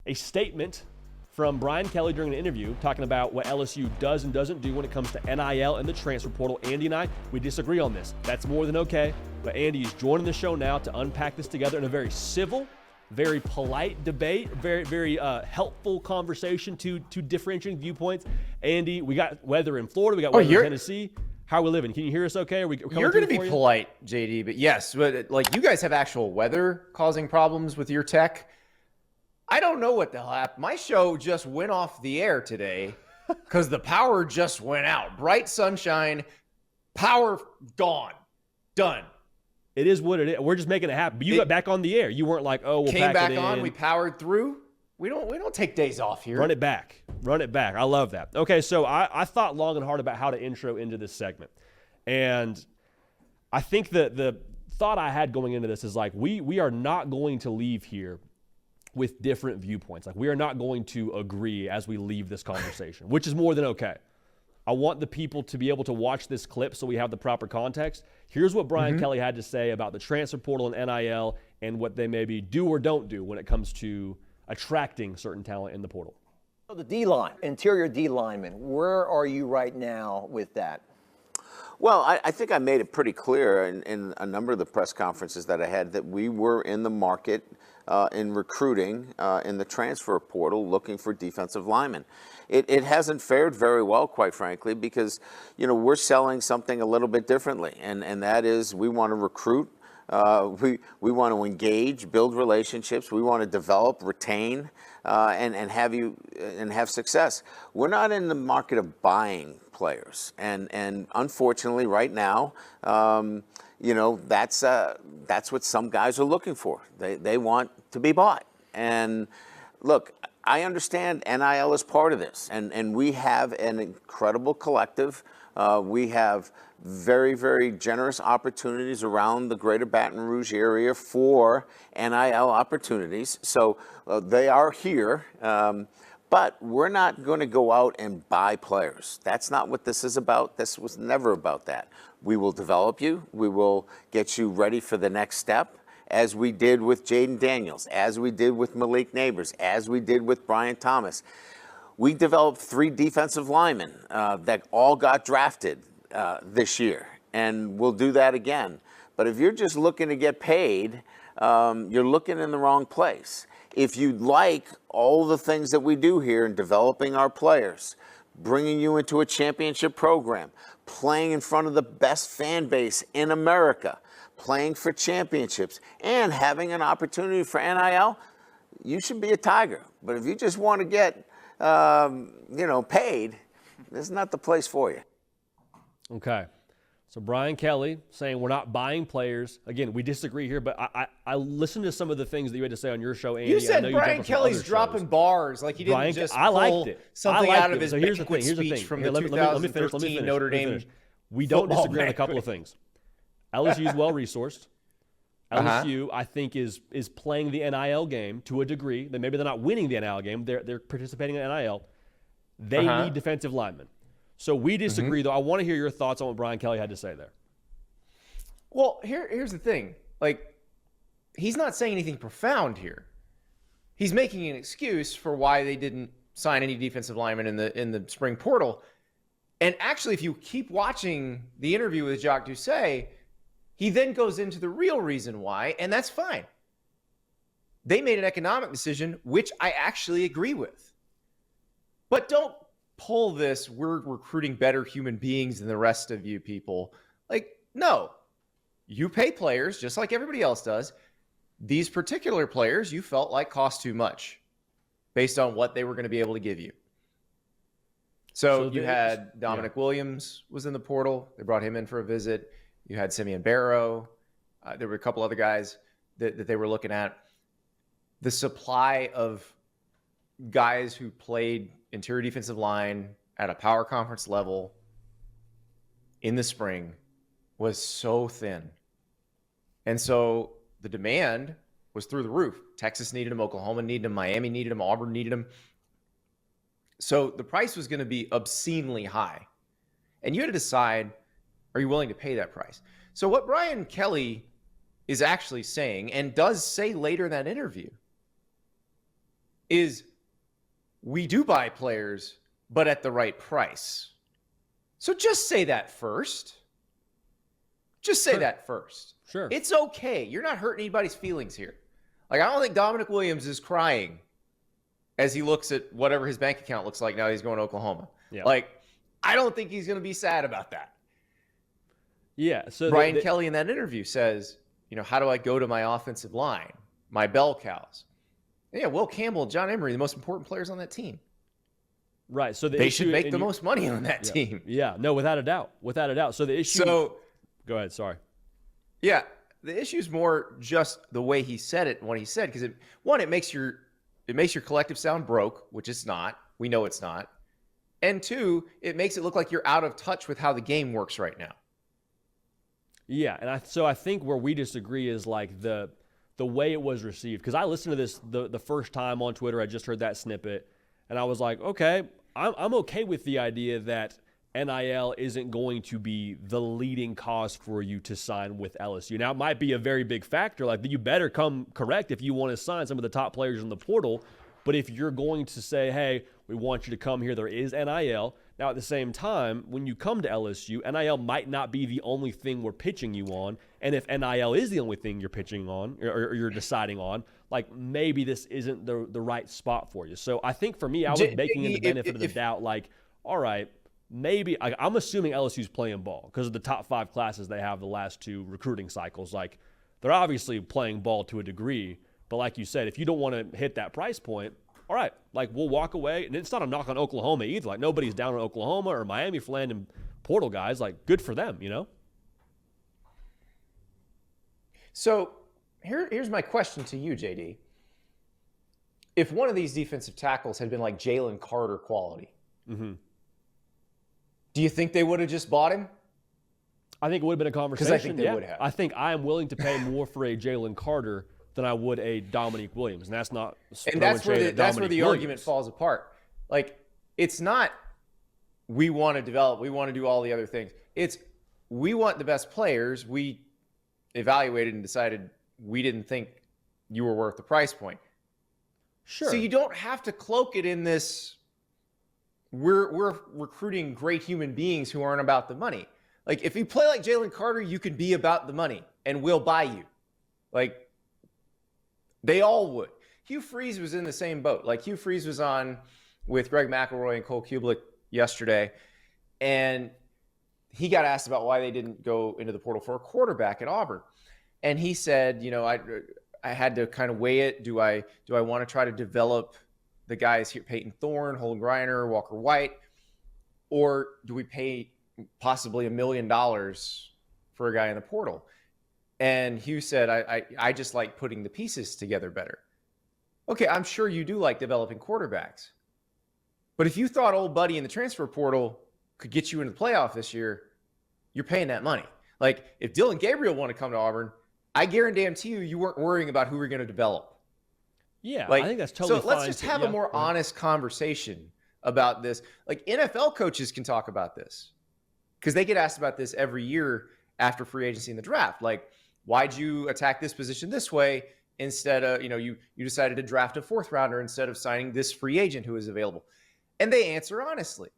a statement from Brian Kelly during an interview talking about what LSU does and doesn't do when it comes to NIL and the transfer portal. Andy and I, we disagree on this. That's more than okay. But Andy is joining the show now to unpack this together in a very civil, very polite debate, very helpful conversation to differentiating viewpoints. Andy, we got weather in Florida. We got weather in Tennessee. How are we living? Can you hear us okay? You're going to be polite, JD, but yes, but like you guys have actual weather causing problems with your tech. I don't know what the hell happened. My show just went off the air today because the power just went out. Bright sunshine, power gone, done. It is what it is. We're just making it happen. But you got back on the air. You weren't like, oh, we'll came pack back it on. in. We powered through. We don't take days off here. Run it back. I love that. Okay, so I thought long and hard about how to intro into this segment, and I think the thought I had going into this is like we are not going to leave here with different viewpoints. Like, we are not going to agree as we leave this conversation, which is more than okay. I want the people to be able to watch this clip so we have the proper context. Here's what Brian Kelly had to say about the transfer portal and NIL and what they maybe do or don't do when it comes to attracting certain talent in the portal. The D-line, interior D lineman, where are you right now with that? Well, I think I made it pretty clear in a number of the press conferences that I had that we were in the market in recruiting in the transfer portal looking for defensive linemen. It hasn't fared very well, quite frankly, because, we're selling something a little bit differently, and that is we want to recruit. We want to engage, build relationships. We want to develop, retain, and have success. We're not in the market of buying players, and unfortunately, right now, that's what some guys are looking for. They want to be bought. And look, I understand NIL is part of this, and we have an incredible collective. We have very, very generous opportunities around the greater Baton Rouge area for NIL opportunities. So they are here, but we're not going to go out and buy players. That's not what this is about. This was never about that. We will develop you. We will get you ready for the next step, as we did with Jaden Daniels, as we did with Malik Neighbors, as we did with Brian Thomas. We developed 3 defensive linemen that all got drafted this year, and we'll do that again. But if you're just looking to get paid, you're looking in the wrong place. If you like all the things that we do here in developing our players, bringing you into a championship program, playing in front of the best fan base in America, playing for championships, and having an opportunity for NIL, you should be a Tiger. But if you just want to get paid, this is not the place for you. Okay. So Brian Kelly saying we're not buying players. Again, we disagree here, but I listened to some of the things that you had to say on your show, Andy. You said Brian Kelly's dropping bars like he didn't just pull something out of his banquet speech from the 2013 Notre Dame. We don't disagree on a couple of things. LSU is well-resourced. LSU, I think, is playing the NIL game to a degree. That maybe they're not winning the NIL game. They're participating in NIL. They need defensive linemen. So we disagree, though. I want to hear your thoughts on what Brian Kelly had to say there. Well, here's the thing. Like, he's not saying anything profound here. He's making an excuse for why they didn't sign any defensive linemen in the spring portal. And actually, if you keep watching the interview with Jacques Doucet, he then goes into the real reason why, and that's fine. They made an economic decision, which I actually agree with. But don't pull this, we're recruiting better human beings than the rest of you people. Like, no. You pay players just like everybody else does. These particular players you felt like cost too much based on what they were going to be able to give you. So you had Dominic Williams was in the portal. They brought him in for a visit. You had Simeon Barrow. There were a couple other guys that they were looking at. The supply of guys who played interior defensive line at a power conference level in the spring was so thin. And so the demand was through the roof. Texas needed him, Oklahoma needed him, Miami needed him, Auburn needed him. So the price was going to be obscenely high. And you had to decide, are you willing to pay that price? So what Brian Kelly is actually saying, and does say later in that interview, is we do buy players, but at the right price. So just say that first. Just say that first. Sure. It's okay. You're not hurting anybody's feelings here. Like, I don't think Dominic Williams is crying as he looks at whatever his bank account looks like now that he's going to Oklahoma. Yeah. Like, I don't think he's going to be sad about that. Yeah. So Brian Kelly in that interview says, how do I go to my offensive line, my bell cows? Yeah, Will Campbell and John Emery, the most important players on that team. right. So They should make the most money on that team. Yeah. No, without a doubt. Without a doubt. So the issue. So, go ahead. Sorry. yeah, the issue is more just the way he said it and what he said, because it makes your collective sound broke, which it's not. We know it's not. And two, it makes it look like you're out of touch with how the game works right now. Yeah, and so I think where we disagree is like the way it was received. Because I listened to this the first time on Twitter. I just heard that snippet, and I was like, okay, I'm okay with the idea that NIL isn't going to be the leading cause for you to sign with LSU. Now, it might be a very big factor. Like, you better come correct if you want to sign some of the top players in the portal. But if you're going to say, hey, we want you to come here, there is NIL. Now, at the same time, when you come to LSU, NIL might not be the only thing we're pitching you on. And if NIL is the only thing you're pitching on or you're deciding on, like, maybe this isn't the right spot for you. So I think for me, I was making in the benefit of the doubt, like, all right, maybe I'm assuming LSU's playing ball because of the top 5 classes they have the last 2 recruiting cycles. Like, they're obviously playing ball to a degree. But like you said, if you don't want to hit that price point, all right, like, we'll walk away. And it's not a knock on Oklahoma either. Like, nobody's down on Oklahoma or Miami for landing portal guys. Like, good for them, So here's my question to you, JD. If one of these defensive tackles had been like Jalen Carter quality, do you think they would have just bought him? I think it would have been a conversation. Because I think they would have. I think I am willing to pay more for a Jalen Carter than I would a Dominique Williams, and that's not. And that's where the argument falls apart. Like, it's not we want to develop, we want to do all the other things. It's we want the best players. We evaluated and decided we didn't think you were worth the price point. Sure. So you don't have to cloak it in this. We're recruiting great human beings who aren't about the money. Like, if you play like Jalen Carter, you can be about the money, and we'll buy you. Like, they all would. Hugh Freeze was in the same boat. Like, Hugh Freeze was on with Greg McElroy and Cole Kubelik yesterday, and he got asked about why they didn't go into the portal for a quarterback at Auburn. And he said, I had to kind of weigh it. Do I want to try to develop the guys here, Peyton Thorne, Holden Griner, Walker White, or do we pay possibly $1 million for a guy in the portal? And Hugh said, I just like putting the pieces together better. Okay, I'm sure you do like developing quarterbacks. But if you thought old buddy in the transfer portal could get you into the playoff this year, you're paying that money. Like, if Dylan Gabriel wanted to come to Auburn, I guarantee you weren't worrying about who we're going to develop. Yeah, like, I think that's totally fine. So let's just have a more honest conversation about this. Like, NFL coaches can talk about this because they get asked about this every year after free agency and the draft. Like, why'd you attack this position this way instead of, you decided to draft a 4th rounder instead of signing this free agent who is available? And they answer honestly.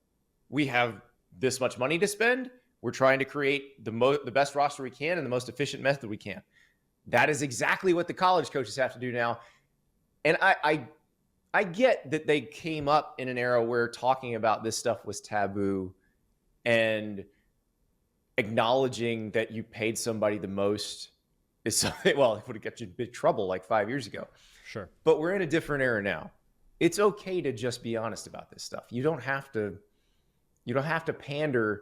We have this much money to spend. We're trying to create the best roster we can and the most efficient method we can. That is exactly what the college coaches have to do now. And I get that they came up in an era where talking about this stuff was taboo, and acknowledging that you paid somebody the most is something, well, it would have got you in big trouble like 5 years ago. Sure. But we're in a different era now. It's okay to just be honest about this stuff. You don't have to pander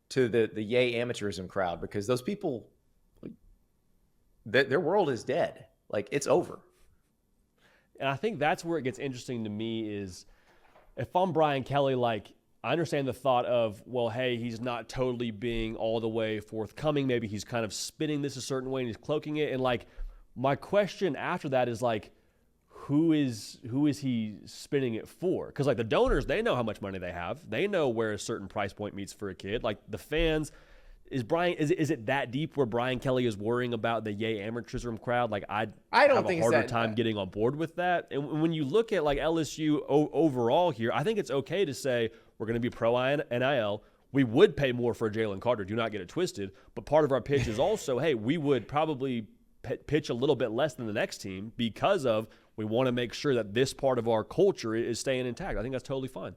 to the yay amateurism crowd, because those people, their world is dead. Like, it's over. And I think that's where it gets interesting to me is if I'm Brian Kelly, like, I understand the thought of, well, hey, he's not totally being all the way forthcoming. Maybe he's kind of spinning this a certain way and he's cloaking it. And, like, my question after that is, like, who is he spinning it for? Because, like, the donors, they know how much money they have. They know where a certain price point meets for a kid. Like, the fans, Is it that deep where Brian Kelly is worrying about the yay amateurism crowd? Like I don't have think a harder it's that, time getting on board with that. And when you look at like LSU overall here, I think it's okay to say we're going to be pro NIL. We would pay more for Jalen Carter. Do not get it twisted. But part of our pitch is also, hey, we would probably pitch a little bit less than the next team because of we want to make sure that this part of our culture is staying intact. I think that's totally fine.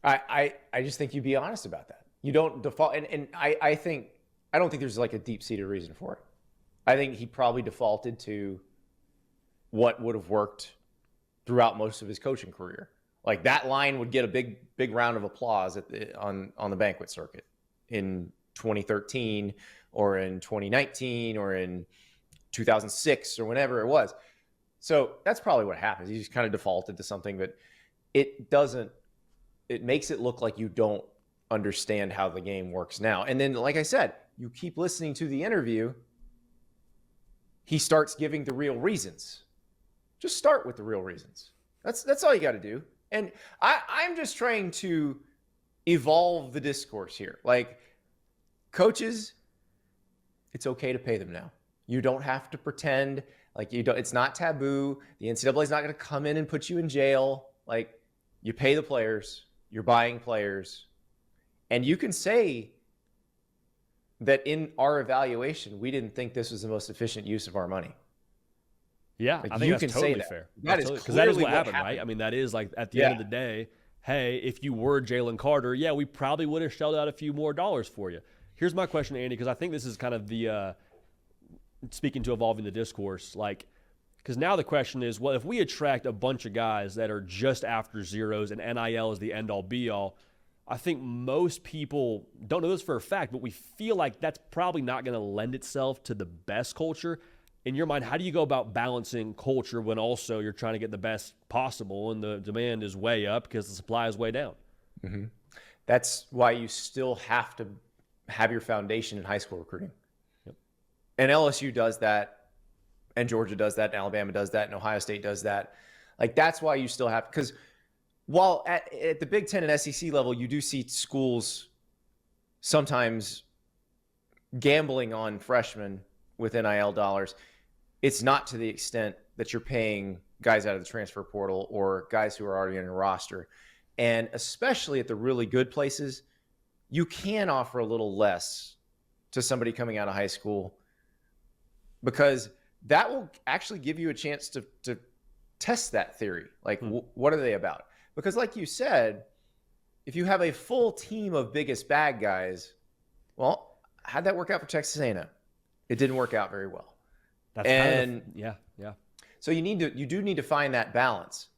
I just think you'd be honest about that. You don't default, and I don't think there's like a deep-seated reason for it. I think he probably defaulted to what would have worked throughout most of his coaching career. Like that line would get a big round of applause on the banquet circuit in 2013 or in 2019 or in 2006 or whenever it was. So that's probably what happens. He just kind of defaulted to something, but it makes it look like you don't understand how the game works now. And then, like I said, you keep listening to the interview, he starts giving the real reasons. Just start with the real reasons. That's all you got to do. And I'm just trying to evolve the discourse here. Like, coaches, it's okay to pay them now. You don't have to pretend like it's not taboo. The NCAA is not going to come in and put you in jail. Like, you pay the players, you're buying players. And you can say that in our evaluation, we didn't think this was the most efficient use of our money. Yeah, like I think that's totally fair. That is because that is what happened, right? I mean, that is like at the end of the day, hey, if you were Jalen Carter, yeah, we probably would have shelled out a few more dollars for you. Here's my question, Andy, because I think this is kind of the speaking to evolving the discourse, like, because now the question is, well, if we attract a bunch of guys that are just after zeros and NIL is the end-all, be-all, I think most people don't know this for a fact, but we feel like that's probably not going to lend itself to the best culture. In your mind, how do you go about balancing culture when also you're trying to get the best possible and the demand is way up because the supply is way down? Mm-hmm. That's why you still have to have your foundation in high school recruiting. Yep. And LSU does that, and Georgia does that, and Alabama does that, and Ohio State does that. Like, that's why you still have, because while at the Big Ten and SEC level, you do see schools sometimes gambling on freshmen with NIL dollars, it's not to the extent that you're paying guys out of the transfer portal or guys who are already on your roster. And especially at the really good places, you can offer a little less to somebody coming out of high school because that will actually give you a chance to test that theory. Like, what are they about? Because like you said, if you have a full team of biggest bag guys, well, how'd that work out for Texas A&M? It didn't work out very well. That's yeah. So you do need to find that balance.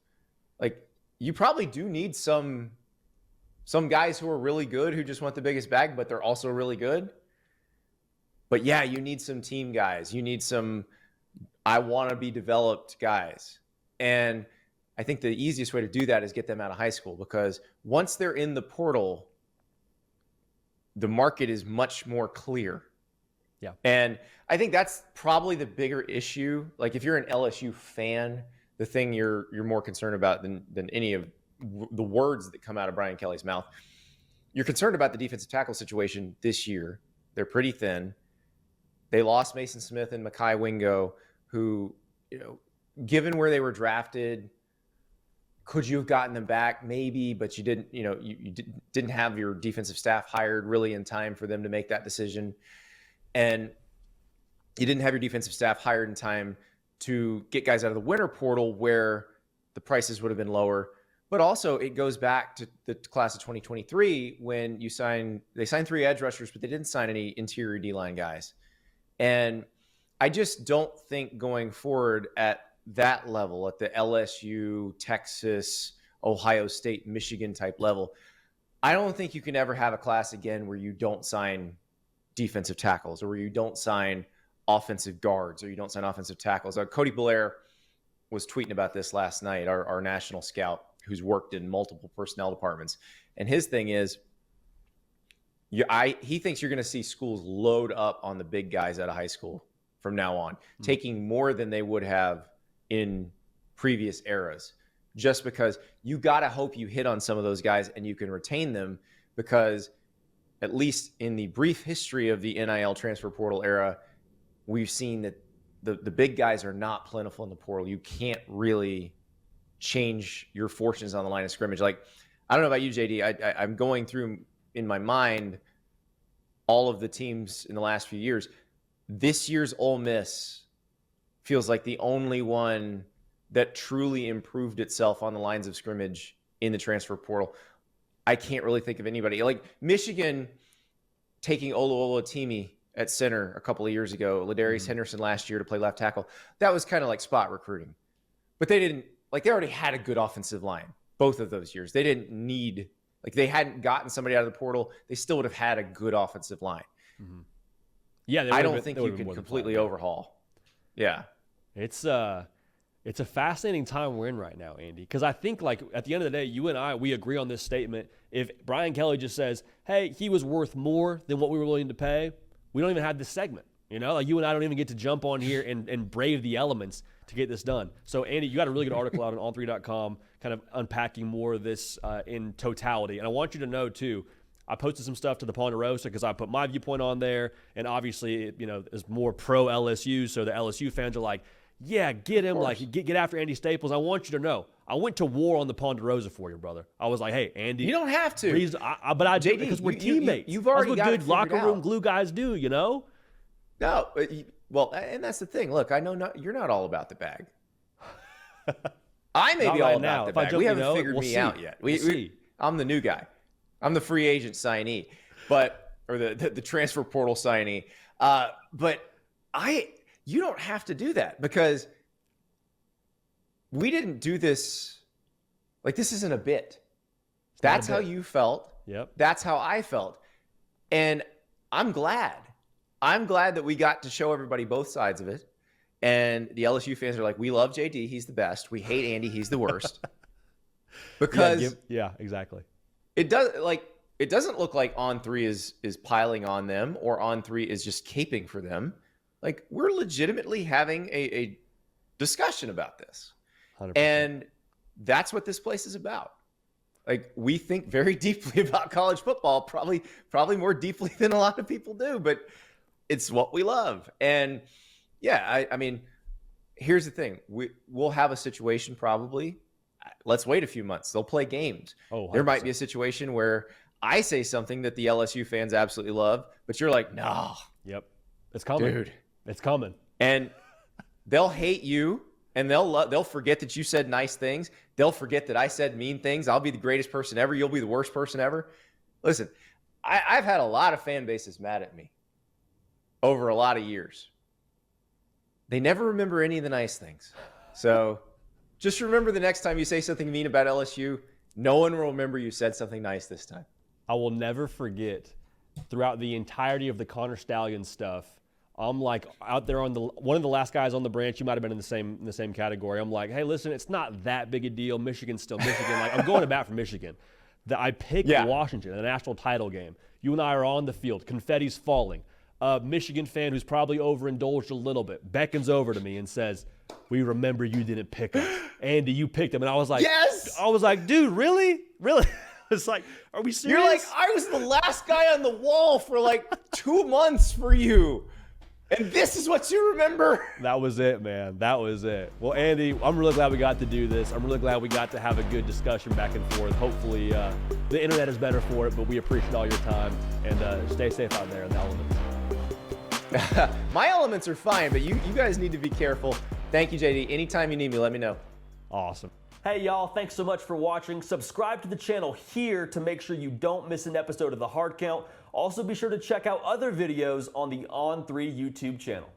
Like, you probably do need some guys who are really good who just want the biggest bag, but they're also really good. But yeah, you need some team guys. You need some I want to be developed guys. And I think the easiest way to do that is get them out of high school, because once they're in the portal, the market is much more clear. Yeah. And I think that's probably the bigger issue. Like, if you're an LSU fan, the thing you're more concerned about than any of the words that come out of Brian Kelly's mouth, you're concerned about the defensive tackle situation this year. They're pretty thin. They lost Mason Smith and Mekhi Wingo, who, given where they were drafted, could you have gotten them back? Maybe, but you didn't. You didn't have your defensive staff hired really in time for them to make that decision, and you didn't have your defensive staff hired in time to get guys out of the winter portal where the prices would have been lower. But also, it goes back to the class of 2023 when they signed 3 edge rushers, but they didn't sign any interior D-line guys. And I just don't think going forward at that level, at the LSU, Texas, Ohio State, Michigan type level, I don't think you can ever have a class again where you don't sign defensive tackles or where you don't sign offensive guards or you don't sign offensive tackles. Cody Belair was tweeting about this last night, our national scout who's worked in multiple personnel departments. And his thing is, he thinks you're going to see schools load up on the big guys out of high school from now on, taking more than they would have in previous eras, just because you got to hope you hit on some of those guys and you can retain them, because at least in the brief history of the NIL transfer portal era, we've seen that the big guys are not plentiful in the portal. You can't really change your fortunes on the line of scrimmage. Like, I don't know about you, JD. I'm going through in my mind all of the teams in the last few years. This year's Ole Miss feels like the only one that truly improved itself on the lines of scrimmage in the transfer portal. I can't really think of anybody. Like Michigan taking Oluwatimi at center a couple of years ago, Ladarius Henderson last year to play left tackle. That was kind of like spot recruiting. But they didn't, like, they already had a good offensive line both of those years. They didn't need, like, they hadn't gotten somebody out of the portal. They still would have had a good offensive line. Yeah, I don't think you can completely overhaul. Yeah. It's a fascinating time we're in right now, Andy, because I think, like, at the end of the day, you and I, we agree on this statement. If Brian Kelly just says, hey, he was worth more than what we were willing to pay, we don't even have this segment. You know, like, you and I don't even get to jump on here and brave the elements to get this done. So, Andy, you got a really good article out on on3.com kind of unpacking more of this in totality. And I want you to know, too, I posted some stuff to the Ponderosa because I put my viewpoint on there. And obviously, you know, is more pro LSU. So the LSU fans are like, yeah, get him, like, get after Andy Staples. I want you to know, I went to war on the Ponderosa for you, brother. I was like, hey, Andy. You don't have to. But I do, JD, because we're teammates. You've already got good locker room glue guys do, you know? No, well, and that's the thing. Look, I know you're not all about the bag. I may be all about the bag. We haven't figured me out yet. I'm the new guy. I'm the free agent signee, or the transfer portal signee. But you don't have to do that, because we didn't do this. Like, this isn't a bit. That's how you felt. Yep. That's how I felt. And I'm glad. I'm glad that we got to show everybody both sides of it. And the LSU fans are like, we love JD. He's the best. We hate Andy. He's the worst. Because yeah, exactly. It doesn't look like On3 is piling on them, or On3 is just caping for them. Like, we're legitimately having a discussion about this. 100%. And that's what this place is about. Like, we think very deeply about college football, probably more deeply than a lot of people do, but it's what we love. And yeah, I mean, here's the thing. We'll have a situation probably. Let's wait a few months. They'll play games. Oh, 100%. There might be a situation where I say something that the LSU fans absolutely love, but you're like, no. Yep. It's coming. Dude. It's coming. And they'll hate you, and they'll forget that you said nice things. They'll forget that I said mean things. I'll be the greatest person ever. You'll be the worst person ever. Listen, I've had a lot of fan bases mad at me over a lot of years. They never remember any of the nice things. So just remember, the next time you say something mean about LSU, no one will remember you said something nice this time. I will never forget, throughout the entirety of the Connor Stallion stuff, I'm like out there on one of the last guys on the branch. You might have been in the same category. I'm like, hey, listen, it's not that big a deal. Michigan's still Michigan. Like, I'm going to bat for Michigan. I picked Washington in a national title game. You and I are on the field. Confetti's falling. A Michigan fan who's probably overindulged a little bit beckons over to me and says, we remember you didn't pick us. Andy, you picked him. And I was like, yes. I was like, dude, really? Really? It's like, are we serious? You're like, I was the last guy on the wall for like 2 months for you. And this is what you remember? That was it, man. That was it. Well, Andy, I'm really glad we got to do this. I'm really glad we got to have a good discussion back and forth. Hopefully, the internet is better for it, but we appreciate all your time. And stay safe out there in the elements. My elements are fine, but you guys need to be careful. Thank you, JD. Anytime you need me, let me know. Awesome. Hey y'all, thanks so much for watching. Subscribe to the channel here to make sure you don't miss an episode of The Hard Count. Also be sure to check out other videos on the On3 YouTube channel.